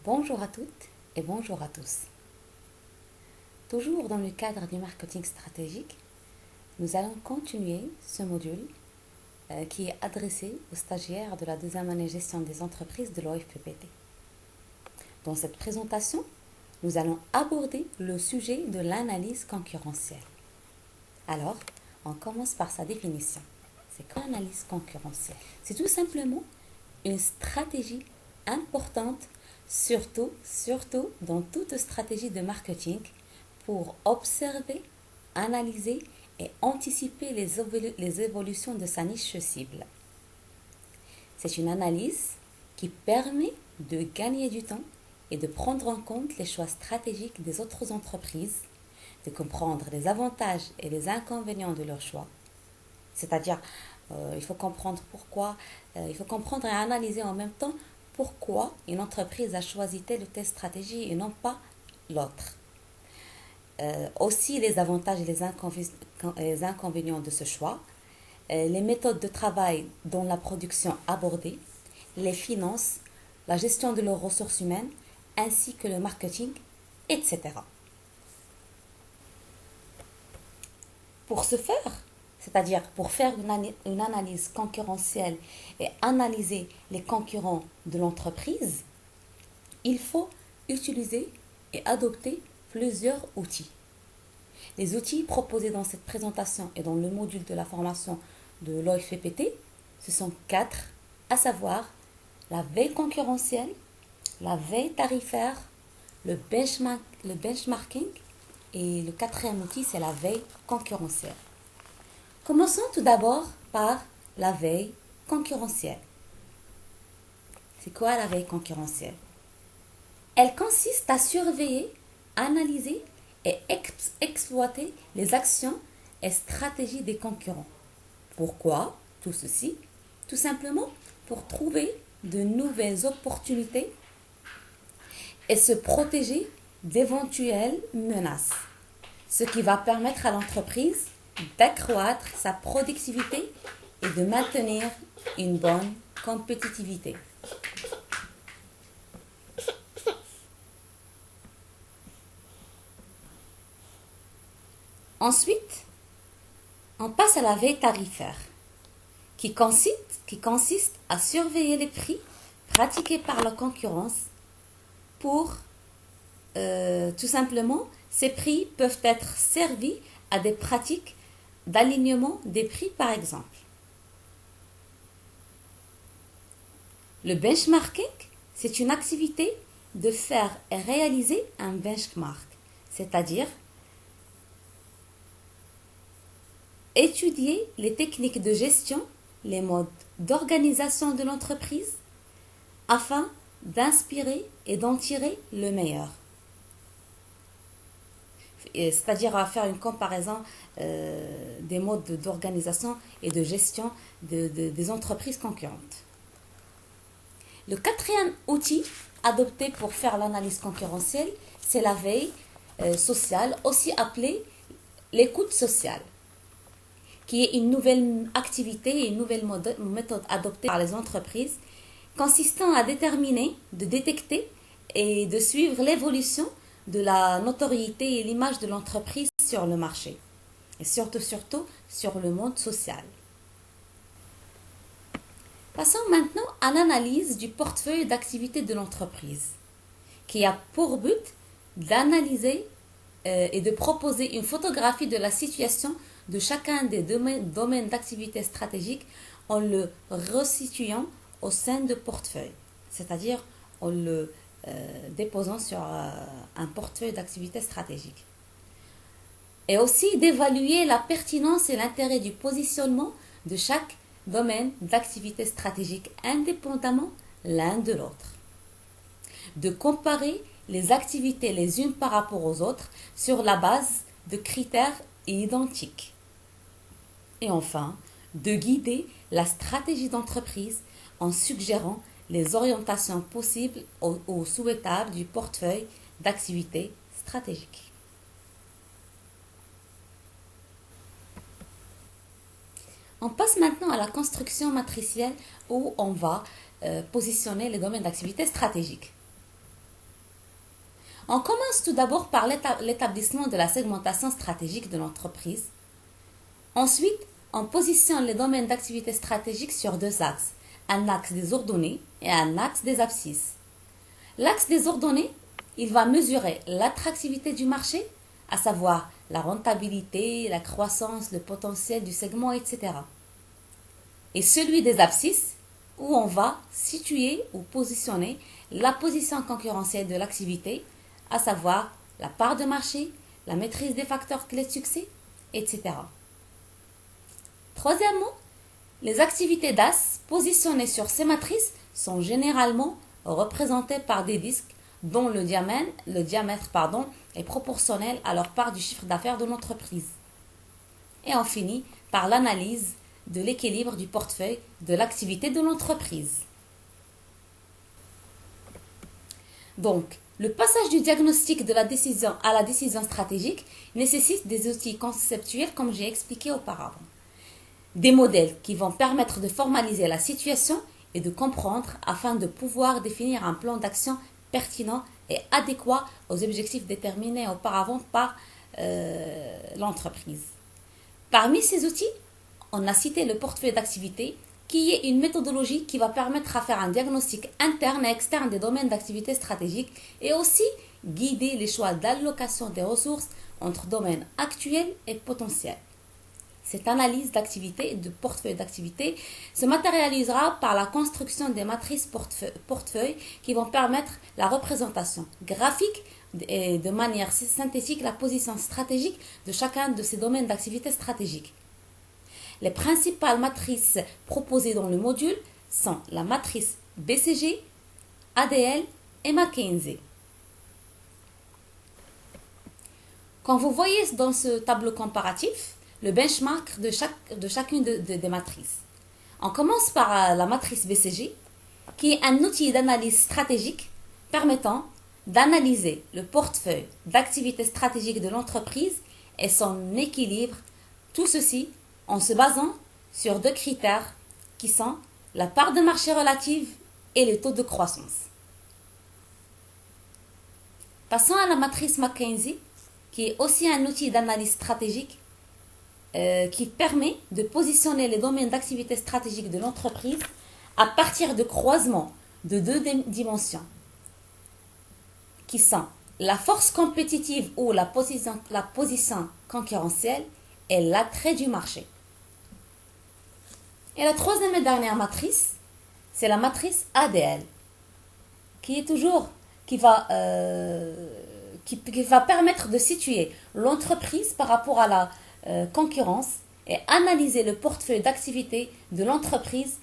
Bonjour à toutes et bonjour à tous. Toujours dans le cadre du marketing stratégique, nous allons continuer ce module qui est adressé aux stagiaires de la deuxième année gestion des entreprises de l'OFPPT. Dans cette présentation, nous allons aborder le sujet de l'analyse concurrentielle. Alors, on commence par sa définition. C'est quoi l'analyse concurrentielle? C'est tout simplement une stratégie importante, surtout dans toute stratégie de marketing, pour observer, analyser et anticiper les évolutions de sa niche cible. C'est une analyse qui permet de gagner du temps et de prendre en compte les choix stratégiques des autres entreprises, de comprendre les avantages et les inconvénients de leurs choix. C'est-à-dire, il faut comprendre pourquoi, il faut comprendre et analyser en même temps pourquoi une entreprise a choisi telle ou telle stratégie et non pas l'autre. Aussi les avantages et les inconvénients de ce choix, les méthodes de travail dans la production abordées, les finances, la gestion de leurs ressources humaines, ainsi que le marketing, etc. Pour ce faire, c'est-à-dire pour faire une analyse concurrentielle et analyser les concurrents de l'entreprise, il faut utiliser et adopter plusieurs outils. Les outils proposés dans cette présentation et dans le module de la formation de l'OFPPT, ce sont 4, à savoir la veille concurrentielle, la veille tarifaire, le benchmarking et le quatrième outil, c'est la veille concurrentielle. Commençons tout d'abord par la veille concurrentielle. C'est quoi la veille concurrentielle? Elle consiste à surveiller, analyser et exploiter les actions et stratégies des concurrents. Pourquoi tout ceci? Tout simplement pour trouver de nouvelles opportunités et se protéger d'éventuelles menaces, ce qui va permettre à l'entreprise d'accroître sa productivité et de maintenir une bonne compétitivité. Ensuite, on passe à la veille tarifaire, qui consiste à surveiller les prix pratiqués par la concurrence pour, tout simplement, ces prix peuvent être servis à des pratiques d'alignement des prix, par exemple. Le benchmarking, c'est une activité de faire et réaliser un benchmark, c'est-à-dire étudier les techniques de gestion, les modes d'organisation de l'entreprise, afin d'inspirer et d'en tirer le meilleur. C'est-à-dire à faire une comparaison des modes d'organisation et de gestion des entreprises concurrentes. Le quatrième outil adopté pour faire l'analyse concurrentielle, c'est la veille sociale, aussi appelée l'écoute sociale, qui est une nouvelle activité et une nouvelle méthode adoptée par les entreprises, consistant à déterminer, de détecter et de suivre l'évolution de la notoriété et l'image de l'entreprise sur le marché, et surtout sur le monde social. Passons maintenant à l'analyse du portefeuille d'activités de l'entreprise, qui a pour but d'analyser et de proposer une photographie de la situation de chacun des domaines d'activité stratégique en le resituant au sein de portefeuille, c'est-à-dire en le déposant sur un portefeuille d'activité stratégique. Et aussi d'évaluer la pertinence et l'intérêt du positionnement de chaque domaine d'activité stratégique indépendamment l'un de l'autre. De comparer les activités les unes par rapport aux autres sur la base de critères identiques. Et enfin, de guider la stratégie d'entreprise en suggérant les orientations possibles ou souhaitables du portefeuille d'activités stratégiques. On passe maintenant à la construction matricielle où on va positionner les domaines d'activité stratégiques. On commence tout d'abord par l'établissement de la segmentation stratégique de l'entreprise. Ensuite, on positionne les domaines d'activité stratégiques sur deux axes, un axe des ordonnées et un axe des abscisses. L'axe des ordonnées, il va mesurer l'attractivité du marché, à savoir la rentabilité, la croissance, le potentiel du segment, etc. Et celui des abscisses, où on va situer ou positionner la position concurrentielle de l'activité, à savoir la part de marché, la maîtrise des facteurs clés de succès, etc. Troisièmement, les activités DAS positionnées sur ces matrices sont généralement représentées par des disques dont le diamètre est proportionnel à leur part du chiffre d'affaires de l'entreprise. Et on finit par l'analyse de l'équilibre du portefeuille de l'activité de l'entreprise. Donc, le passage du diagnostic de la décision à la décision stratégique nécessite des outils conceptuels comme j'ai expliqué auparavant. Des modèles qui vont permettre de formaliser la situation et de comprendre afin de pouvoir définir un plan d'action pertinent et adéquat aux objectifs déterminés auparavant par l'entreprise. Parmi ces outils, on a cité le portefeuille d'activité, qui est une méthodologie qui va permettre à faire un diagnostic interne et externe des domaines d'activité stratégiques et aussi guider les choix d'allocation des ressources entre domaines actuels et potentiels. Cette analyse d'activité et de portefeuille d'activité se matérialisera par la construction des matrices portefeuille qui vont permettre la représentation graphique et de manière synthétique la position stratégique de chacun de ces domaines d'activité stratégique. Les principales matrices proposées dans le module sont la matrice BCG, ADL et McKinsey. Quand vous voyez dans ce tableau comparatif, le benchmark de chacune des matrices. On commence par la matrice BCG, qui est un outil d'analyse stratégique permettant d'analyser le portefeuille d'activités stratégiques de l'entreprise et son équilibre, tout ceci en se basant sur deux critères qui sont la part de marché relative et le taux de croissance. Passons à la matrice McKinsey, qui est aussi un outil d'analyse stratégique qui permet de positionner les domaines d'activité stratégique de l'entreprise à partir de croisements de deux dimensions, qui sont la force compétitive ou la position concurrentielle et l'attrait du marché. Et la troisième et dernière matrice, c'est la matrice ADL, qui va permettre de situer l'entreprise par rapport à la concurrence et analyser le portefeuille d'activité de l'entreprise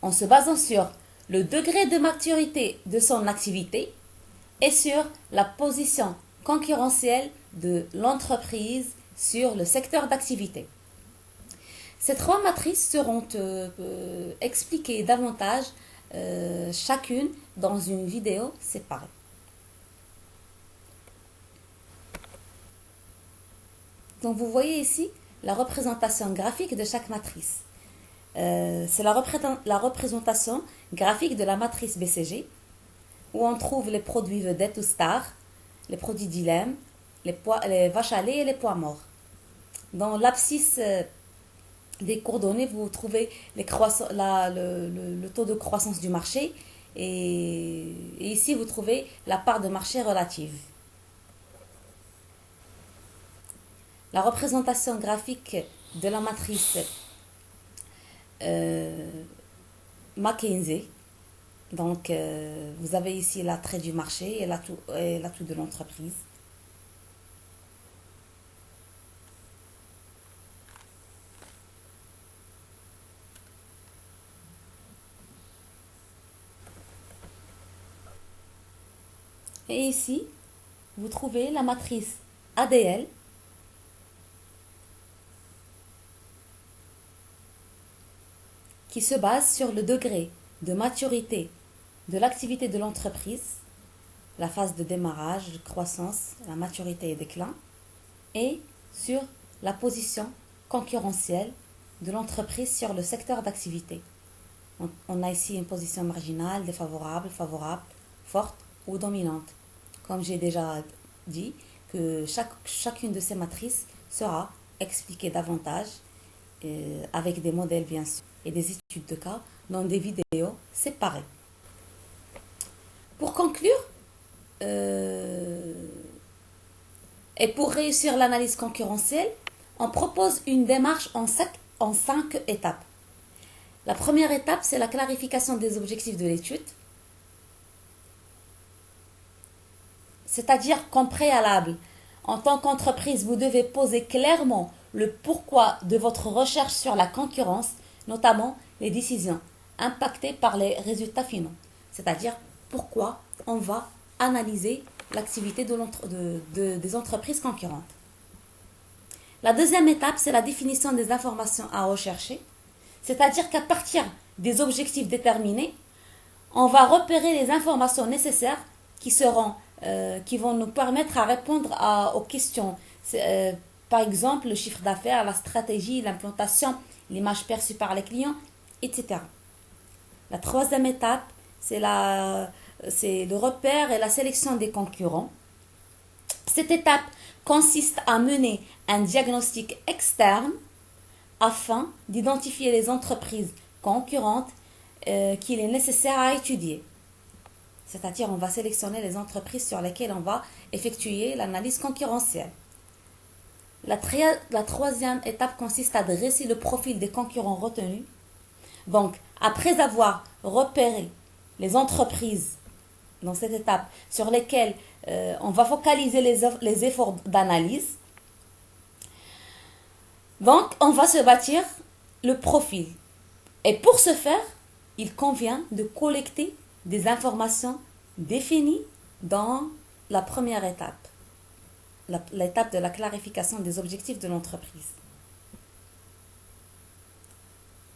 en se basant sur le degré de maturité de son activité et sur la position concurrentielle de l'entreprise sur le secteur d'activité. Ces trois matrices seront expliquées davantage chacune dans une vidéo séparée. Donc vous voyez ici la représentation graphique de chaque matrice. C'est la représentation graphique de la matrice BCG, où on trouve les produits vedettes ou stars, les produits dilemme, les vaches à lait et les pois morts. Dans l'abscisse des coordonnées, vous trouvez le taux de croissance du marché et ici vous trouvez la part de marché relative. La représentation graphique de la matrice McKinsey. Donc, vous avez ici l'attrait du marché et l'atout de l'entreprise. Et ici, vous trouvez la matrice ADL qui se base sur le degré de maturité de l'activité de l'entreprise, la phase de démarrage, de croissance, la maturité et déclin, et sur la position concurrentielle de l'entreprise sur le secteur d'activité. On a ici une position marginale, défavorable, favorable, forte ou dominante. comme j'ai déjà dit, que chacune de ces matrices sera expliquée davantage avec des modèles bien sûr et des études de cas dans des vidéos séparées. Pour conclure, et pour réussir l'analyse concurrentielle, on propose une démarche en 5 étapes. La première étape, c'est la clarification des objectifs de l'étude. C'est-à-dire qu'en préalable, en tant qu'entreprise, vous devez poser clairement le pourquoi de votre recherche sur la concurrence, notamment les décisions impactées par les résultats finaux. C'est-à-dire pourquoi on va analyser l'activité des entreprises concurrentes. La deuxième étape, c'est la définition des informations à rechercher. C'est-à-dire qu'à partir des objectifs déterminés, on va repérer les informations nécessaires qui vont nous permettre à répondre aux questions. Par exemple, le chiffre d'affaires, la stratégie, l'implantation, l'image perçue par les clients, etc. La troisième étape, c'est le repère et la sélection des concurrents. Cette étape consiste à mener un diagnostic externe afin d'identifier les entreprises concurrentes qu'il est nécessaire à étudier. C'est-à-dire, on va sélectionner les entreprises sur lesquelles on va effectuer l'analyse concurrentielle. La troisième étape consiste à dresser le profil des concurrents retenus. Donc, après avoir repéré les entreprises dans cette étape sur lesquelles on va focaliser les efforts d'analyse, donc on va se bâtir le profil. Et pour ce faire, il convient de collecter des informations définies dans la première étape, l'étape de la clarification des objectifs de l'entreprise.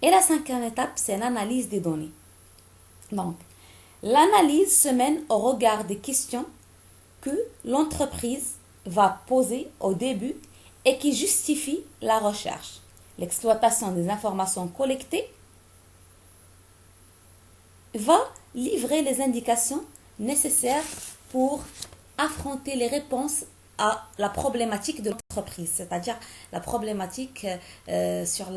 Et la cinquième étape, c'est l'analyse des données. Donc, l'analyse se mène au regard des questions que l'entreprise va poser au début et qui justifient la recherche. L'exploitation des informations collectées va livrer les indications nécessaires pour affronter les réponses à la problématique de l'entreprise, c'est-à-dire la problématique sur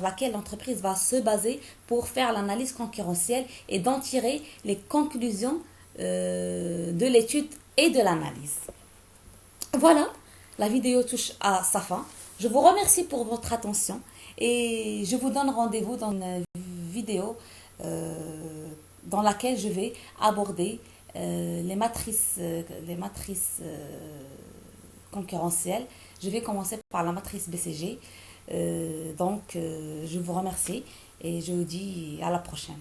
laquelle l'entreprise va se baser pour faire l'analyse concurrentielle et d'en tirer les conclusions de l'étude et de l'analyse. Voilà, la vidéo touche à sa fin. Je vous remercie pour votre attention et je vous donne rendez-vous dans une vidéo dans laquelle je vais aborder les matrices concurrentielles. Je vais commencer par la matrice BCG. Je vous remercie et je vous dis à la prochaine.